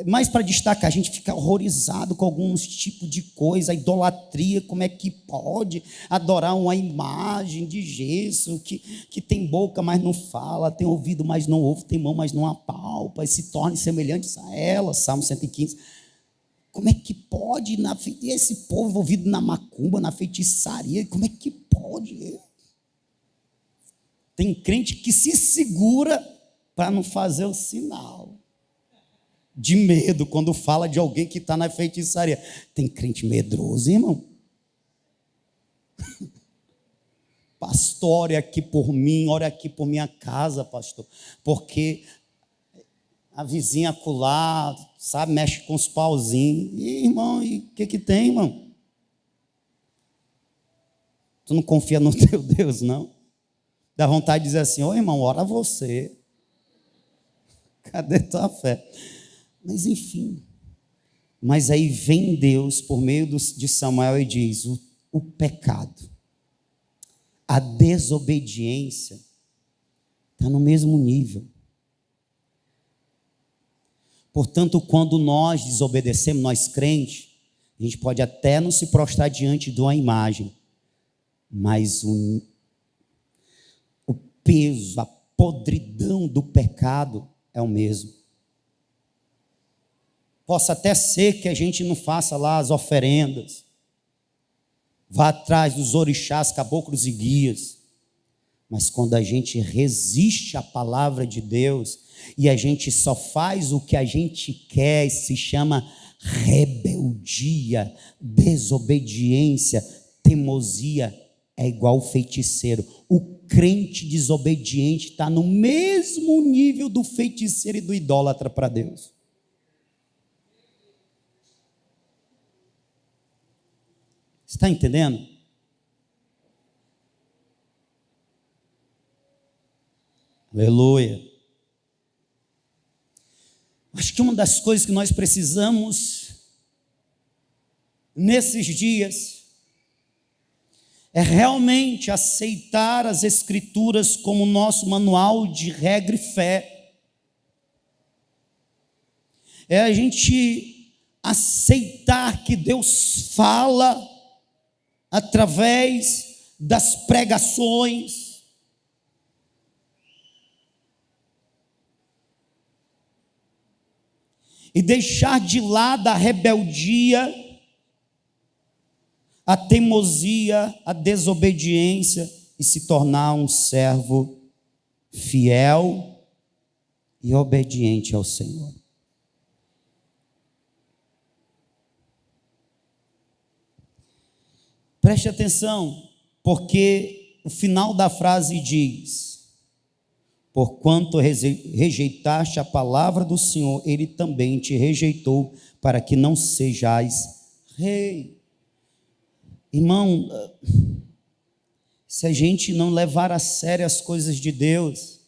mais para destacar, a gente fica horrorizado com alguns tipos de coisa, a idolatria, como é que pode adorar uma imagem de gesso, que tem boca, mas não fala, tem ouvido, mas não ouve, tem mão, mas não apalpa, e se torne semelhantes a ela, Salmo 115. Como é que pode, esse povo envolvido na macumba, na feitiçaria, como é que pode? Tem crente que se segura para não fazer o sinal. De medo, quando fala de alguém que está na feitiçaria. Tem crente medroso, irmão. Pastor, ore aqui por mim, ore aqui por minha casa, pastor. Porque a vizinha acolá, sabe, mexe com os pauzinhos. E, irmão, e o que tem, irmão? Tu não confia no teu Deus, não? Dá vontade de dizer assim, ô irmão, ora você. Cadê tua fé? Mas enfim, mas aí vem Deus por meio de Samuel e diz, o pecado, a desobediência está no mesmo nível. Portanto, quando nós desobedecemos, nós crentes, a gente pode até não se prostrar diante de uma imagem, mas o peso, a podridão do pecado é o mesmo. Possa até ser que a gente não faça lá as oferendas, vá atrás dos orixás, caboclos e guias, mas quando a gente resiste à palavra de Deus e a gente só faz o que a gente quer, se chama rebeldia, desobediência, teimosia, é igual feiticeiro. O crente desobediente está no mesmo nível do feiticeiro e do idólatra para Deus. Está entendendo? Aleluia. Acho que uma das coisas que nós precisamos nesses dias é realmente aceitar as Escrituras como nosso manual de regra e fé. É a gente aceitar que Deus fala através das pregações, e deixar de lado a rebeldia, a teimosia, a desobediência e se tornar um servo fiel e obediente ao Senhor. Preste atenção, porque o final da frase diz: porquanto rejeitaste a palavra do Senhor, Ele também te rejeitou, para que não sejais rei. Irmão, se a gente não levar a sério as coisas de Deus,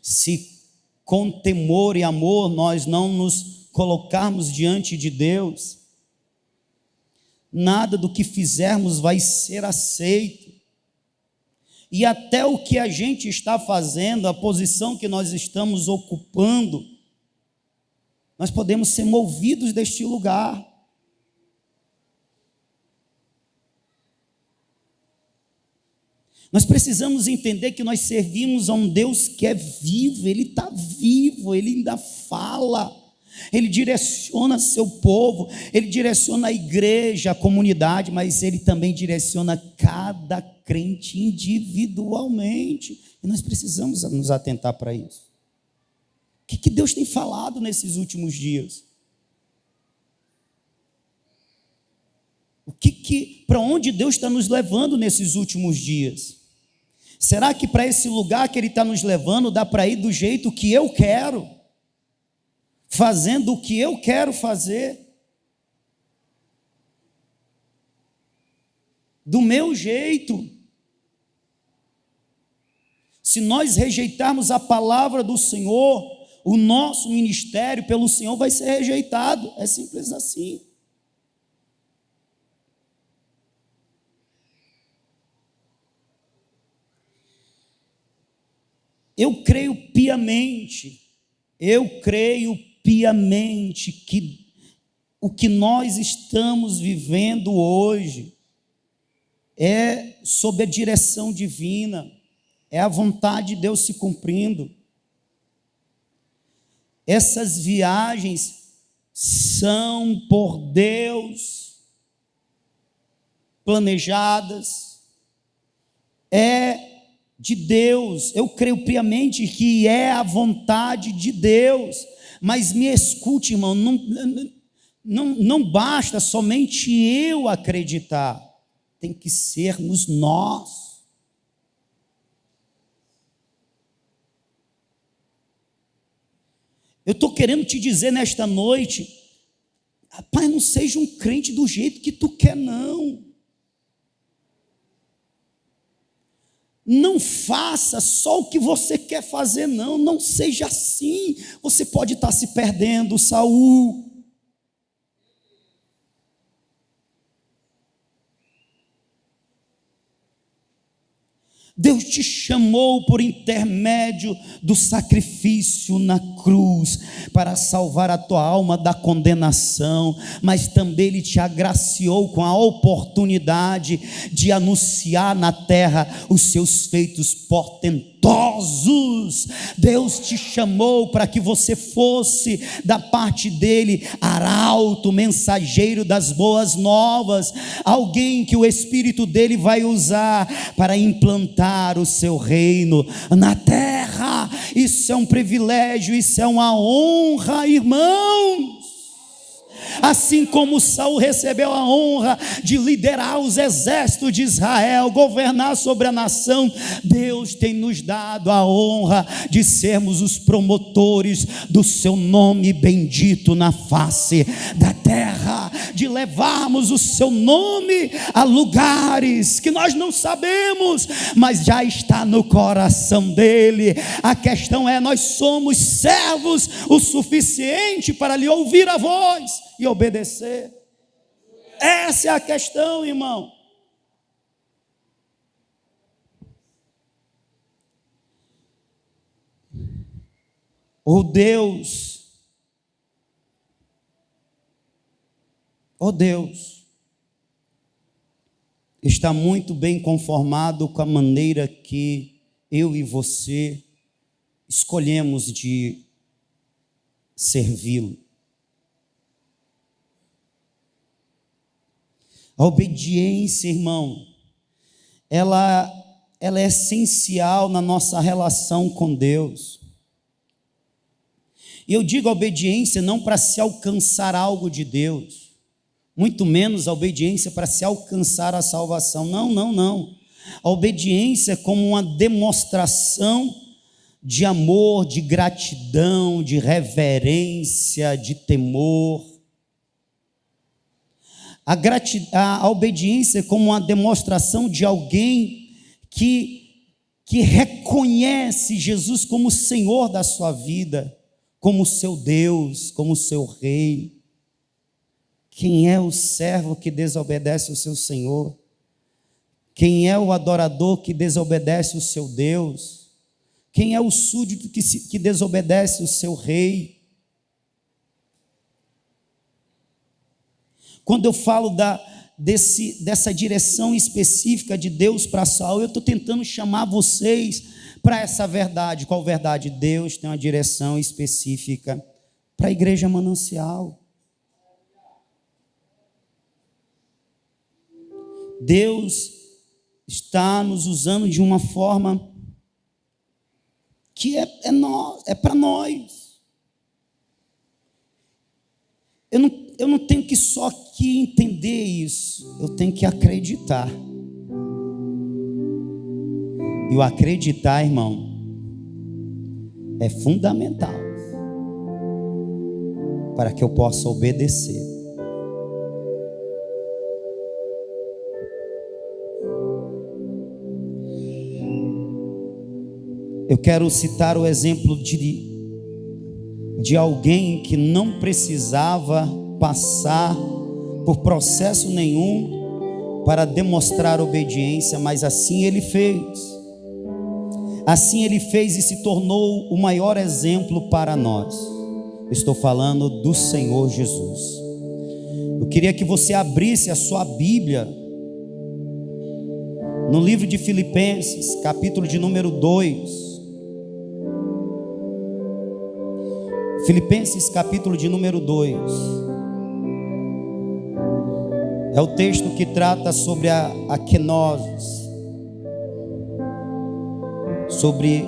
se com temor e amor nós não nos colocarmos diante de Deus, nada do que fizermos vai ser aceito. e até o que a gente está fazendo, a posição que nós estamos ocupando, nós podemos ser movidos deste lugar. Nós precisamos entender que nós servimos a um Deus que é vivo, Ele está vivo, Ele ainda fala, Ele direciona seu povo, Ele direciona a igreja, a comunidade, mas Ele também direciona cada crente individualmente, e nós precisamos nos atentar para isso. O que Deus tem falado nesses últimos dias? Para onde Deus está nos levando nesses últimos dias? Será que para esse lugar que Ele está nos levando, dá para ir do jeito que eu quero? Fazendo o que eu quero fazer? Do meu jeito? Se nós rejeitarmos a palavra do Senhor, o nosso ministério pelo Senhor vai ser rejeitado. É simples assim. Eu creio piamente que o que nós estamos vivendo hoje é sob a direção divina, é a vontade de Deus se cumprindo. Essas viagens são por Deus planejadas, é de Deus. Eu creio piamente que é a vontade de Deus, mas me escute, irmão, não basta somente eu acreditar, tem que sermos nós. Eu estou querendo te dizer nesta noite, rapaz, não seja um crente do jeito que tu quer, não. Não faça só o que você quer fazer, não seja assim. Você pode estar se perdendo, Saul. Deus te chamou por intermédio do sacrifício na cruz para salvar a tua alma da condenação, mas também Ele te agraciou com a oportunidade de anunciar na terra os seus feitos portentosos. Deus te chamou para que você fosse da parte dele arauto, mensageiro das boas novas, alguém que o Espírito dele vai usar para implantar o seu reino na terra. Isso é um privilégio, isso é uma honra, irmãos. Assim como Saul recebeu a honra de liderar os exércitos de Israel, governar sobre a nação, Deus tem nos dado a honra de sermos os promotores do seu nome bendito na face da terra, de levarmos o seu nome a lugares que nós não sabemos, mas já está no coração dele. A questão é, nós somos servos o suficiente para lhe ouvir a voz e obedecer? Essa é a questão, irmão. Oh Deus, está muito bem conformado com a maneira que eu e você escolhemos de servi-lo. A obediência, irmão, ela é essencial na nossa relação com Deus. E eu digo obediência não para se alcançar algo de Deus, muito menos a obediência para se alcançar a salvação. Não. A obediência é como uma demonstração de amor, de gratidão, de reverência, de temor. A obediência é como uma demonstração de alguém que reconhece Jesus como Senhor da sua vida, como seu Deus, como seu Rei. Quem é o servo que desobedece ao seu Senhor? Quem é o adorador que desobedece o seu Deus? Quem é o súdito que desobedece o seu rei? Quando eu falo dessa direção específica de Deus para Saul, eu estou tentando chamar vocês para essa verdade. Qual verdade? Deus tem uma direção específica para a igreja Manancial. Deus está nos usando de uma forma que é para nós. Eu não tenho que só aqui entender isso, eu tenho que acreditar. E o acreditar, irmão, é fundamental para que eu possa obedecer. Eu quero citar o exemplo de alguém que não precisava passar por processo nenhum para demonstrar obediência, mas assim ele fez. Assim ele fez e se tornou o maior exemplo para nós. Estou falando do Senhor Jesus. Eu queria que você abrisse a sua Bíblia no livro de Filipenses, capítulo de número 2. Filipenses capítulo de número 2, é o texto que trata sobre a kenosis, sobre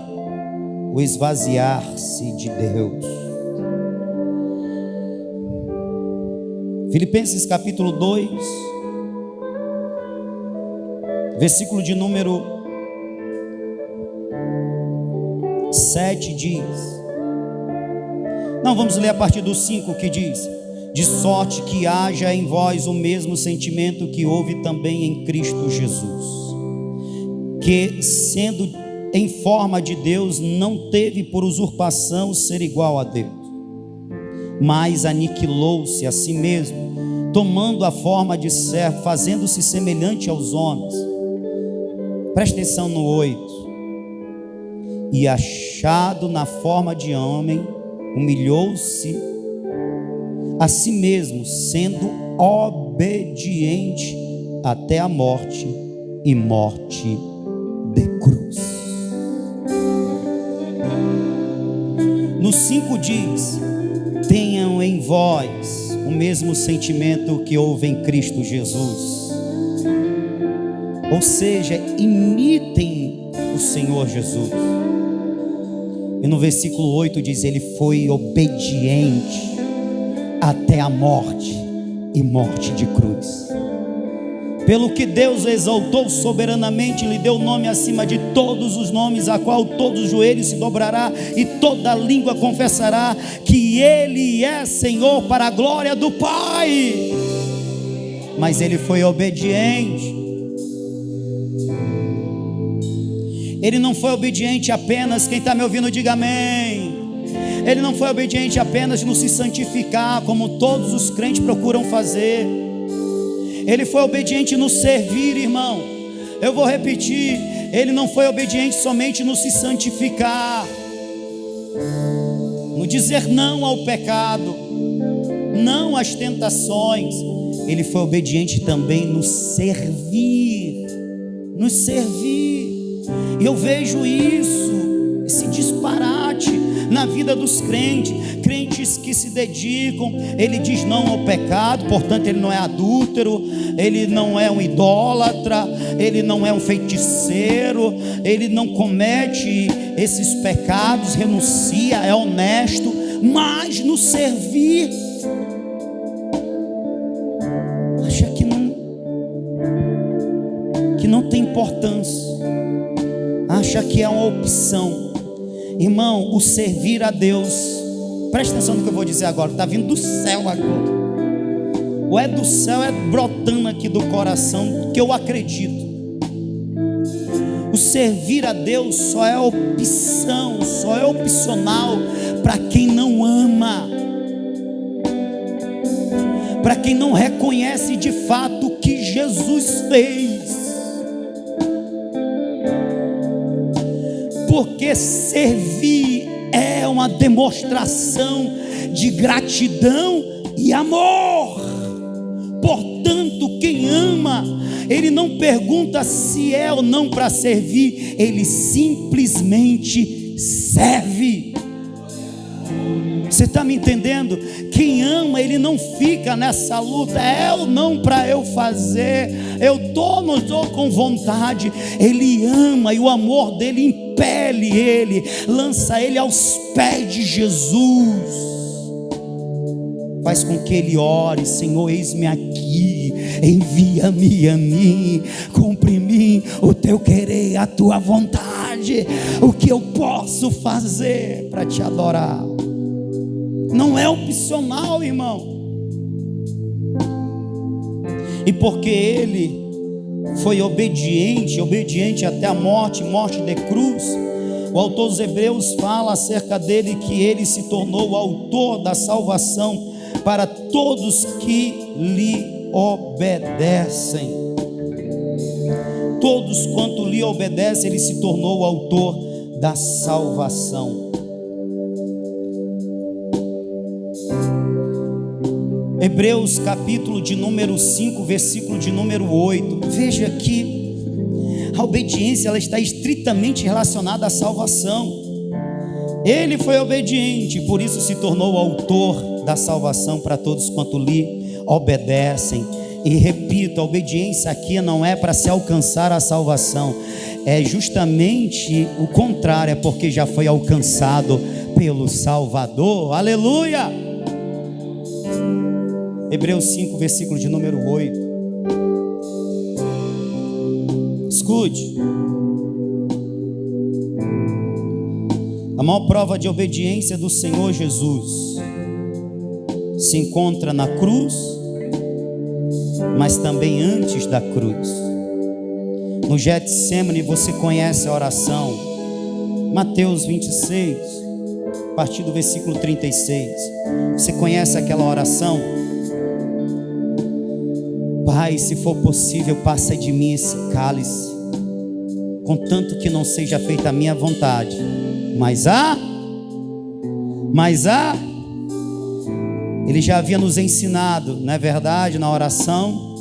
o esvaziar-se de Deus. Filipenses capítulo 2, versículo de número 7 diz... Não, vamos ler a partir do 5 que diz: de sorte que haja em vós o mesmo sentimento que houve também em Cristo Jesus, que sendo em forma de Deus, não teve por usurpação ser igual a Deus, mas aniquilou-se a si mesmo, tomando a forma de servo, fazendo-se semelhante aos homens. Presta atenção no 8. E achado na forma de homem, humilhou-se a si mesmo, sendo obediente até a morte e morte de cruz. No 5 diz: tenham em vós o mesmo sentimento que houve em Cristo Jesus. Ou seja, imitem o Senhor Jesus. E no versículo 8 diz: ele foi obediente até a morte e morte de cruz. Pelo que Deus o exaltou soberanamente, lhe deu nome acima de todos os nomes, a qual todos os joelhos se dobrará e toda língua confessará que Ele é Senhor, para a glória do Pai. Mas ele foi obediente. Ele não foi obediente apenas, quem está me ouvindo diga amém. Ele não foi obediente apenas no se santificar, como todos os crentes procuram fazer. Ele foi obediente no servir, irmão. Eu vou repetir: ele não foi obediente somente no se santificar, no dizer não ao pecado, não às tentações. Ele foi obediente também no servir, nos servir. E eu vejo isso, esse disparate na vida dos crentes que se dedicam. Ele diz não ao pecado, portanto ele não é adúltero, ele não é um idólatra, ele não é um feiticeiro, ele não comete esses pecados, renuncia, é honesto, mas no servir acha que não tem importância, acha que é uma opção. Irmão, o servir a Deus, presta atenção no que eu vou dizer agora, está vindo do céu agora, ou é do céu, é brotando aqui do coração, que eu acredito. O servir a Deus só é opção, só é opcional para quem não ama, para quem não reconhece de fato o que Jesus fez. porque servir é uma demonstração de gratidão e amor. Portanto, quem ama, ele não pergunta se é ou não para servir, ele simplesmente serve. Você está me entendendo? Quem ama, ele não fica nessa luta, é ou não para eu fazer, eu estou, não estou com vontade. Ele ama, e o amor dele impele ele, lança ele aos pés de Jesus, faz com que ele ore: Senhor, eis-me aqui, envia-me a mim, cumpre em mim o teu querer, a tua vontade. O que eu posso fazer para te adorar? Não é opcional, irmão. E porque ele foi obediente até a morte de cruz, o autor dos Hebreus fala acerca dele que ele se tornou o autor da salvação para todos que lhe obedecem. Todos quanto lhe obedecem, ele se tornou o autor da salvação. Hebreus capítulo de número 5, versículo de número 8. Veja que a obediência, ela está estritamente relacionada à salvação. Ele foi obediente, por isso se tornou o autor da salvação para todos quanto lhe obedecem. E repito, a obediência aqui não é para se alcançar a salvação, é justamente o contrário, é porque já foi alcançado pelo Salvador. Aleluia! Hebreus 5, versículo de número 8. Escute. A maior prova de obediência do Senhor Jesus se encontra na cruz, mas também antes da cruz. No Getsêmani, você conhece a oração, Mateus 26, a partir do versículo 36. Você conhece aquela oração? Pai, se for possível, passa de mim esse cálice, contanto que não seja feita a minha vontade, mas ele já havia nos ensinado, não é verdade, na oração: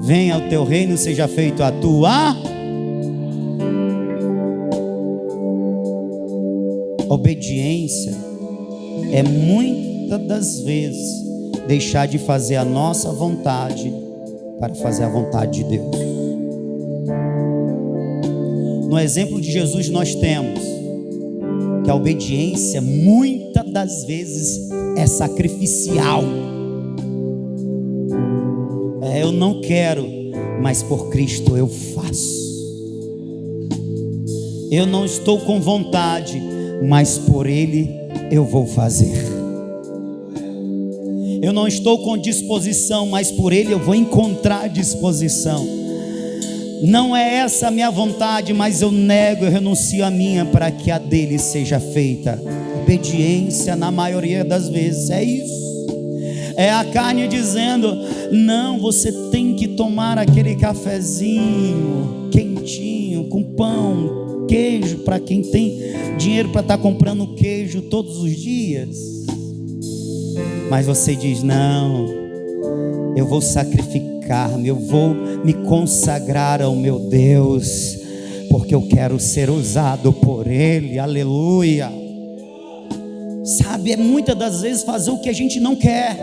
venha o teu reino, seja feito a tua. Obediência é muitas das vezes deixar de fazer a nossa vontade para fazer a vontade de Deus. No exemplo de Jesus nós temos que a obediência muitas das vezes é sacrificial. Eu não quero, mas por Cristo eu faço. Eu não estou com vontade, mas por Ele eu vou fazer. Eu não estou com disposição, mas por Ele eu vou encontrar disposição. Não é essa a minha vontade, mas eu nego, eu renuncio a minha para que a dele seja feita. Obediência, na maioria das vezes, é isso. É a carne dizendo: não, você tem que tomar aquele cafezinho quentinho, com pão, queijo, para quem tem dinheiro para estar comprando queijo todos os dias. Mas você diz: não, eu vou sacrificar-me, eu vou me consagrar ao meu Deus, porque eu quero ser usado por Ele. Aleluia. Sabe, é muitas das vezes fazer o que a gente não quer.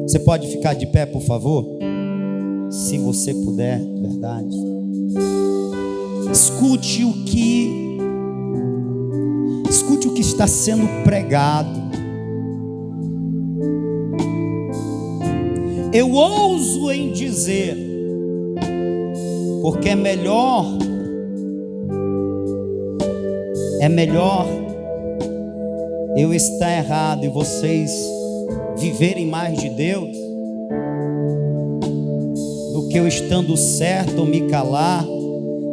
Você pode ficar de pé, por favor? Se você puder, verdade. Escute o que está sendo pregado. Eu ouso em dizer, porque é melhor eu estar errado e vocês viverem mais de Deus, do que eu estando certo me calar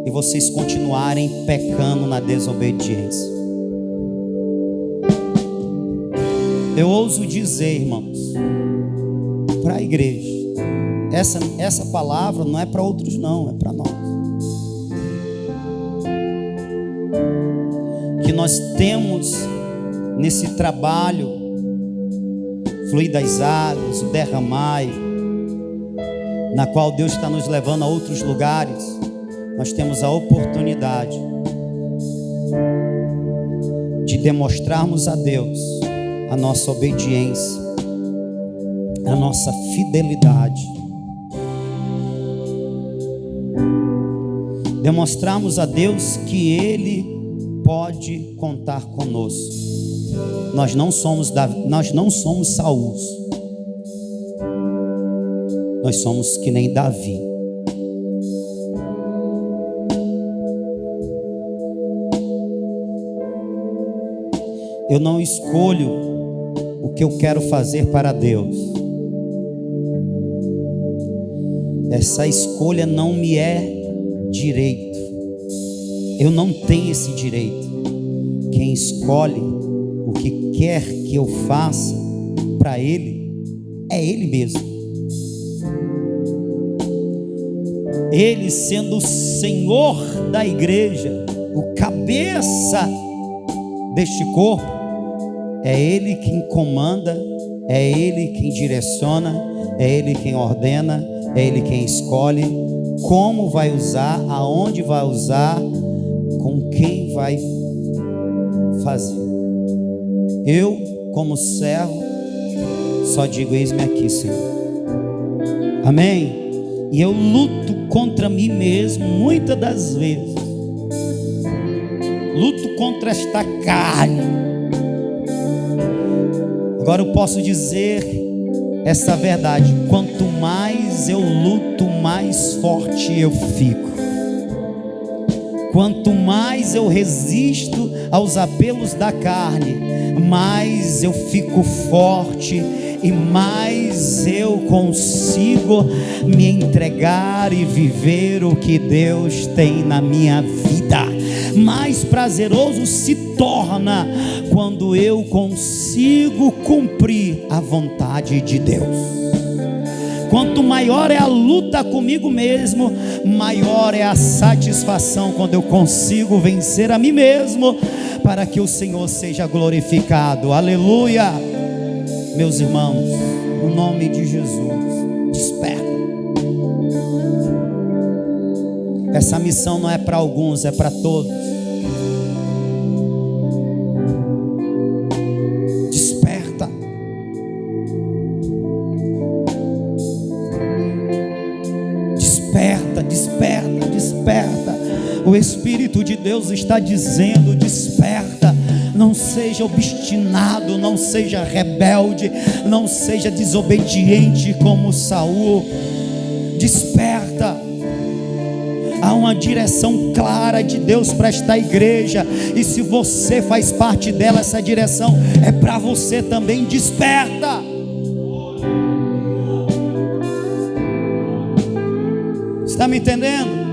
e vocês continuarem pecando na desobediência. Eu ouso dizer, irmãos, para a igreja, essa palavra não é para outros, não, é para nós. Que nós temos nesse trabalho, fluir das águas, o derramai, na qual Deus está nos levando a outros lugares, nós temos a oportunidade de demonstrarmos a Deus a nossa obediência, a nossa fidelidade, demonstrarmos a Deus que Ele pode contar conosco. Nós não somos Saul, nós somos que nem Davi. Eu não escolho o que eu quero fazer para Deus. Essa escolha não me é direito. Eu não tenho esse direito. Quem escolhe o que quer que eu faça para Ele é Ele mesmo. Ele, sendo o Senhor da igreja, o cabeça deste corpo, é Ele quem comanda, é Ele quem direciona, é Ele quem ordena, é Ele quem escolhe como vai usar, aonde vai usar, com quem vai fazer. Eu, como servo, só digo: eis-me aqui, Senhor. Amém? E eu luto contra mim mesmo muitas das vezes. Luto contra esta carne. Agora eu posso dizer essa verdade: quanto mais eu luto, mais forte eu fico. Quanto mais eu resisto aos apelos da carne, mais eu fico forte e mais eu consigo me entregar e viver o que Deus tem na minha vida. Mais prazeroso se torna quando eu consigo cumprir a vontade de Deus. Quanto maior é a luta comigo mesmo, maior é a satisfação quando eu consigo vencer a mim mesmo, para que o Senhor seja glorificado. Aleluia! Meus irmãos, no nome de Jesus, desperta. Essa missão não é para alguns, é para todos. Desperta. Desperta, desperta, desperta. O Espírito de Deus está dizendo: desperta. Não seja obstinado, não seja rebelde, não seja desobediente como Saul. Desperta. Há uma direção clara de Deus para esta igreja, e se você faz parte dela, essa direção é para você também. Desperta. Está me entendendo?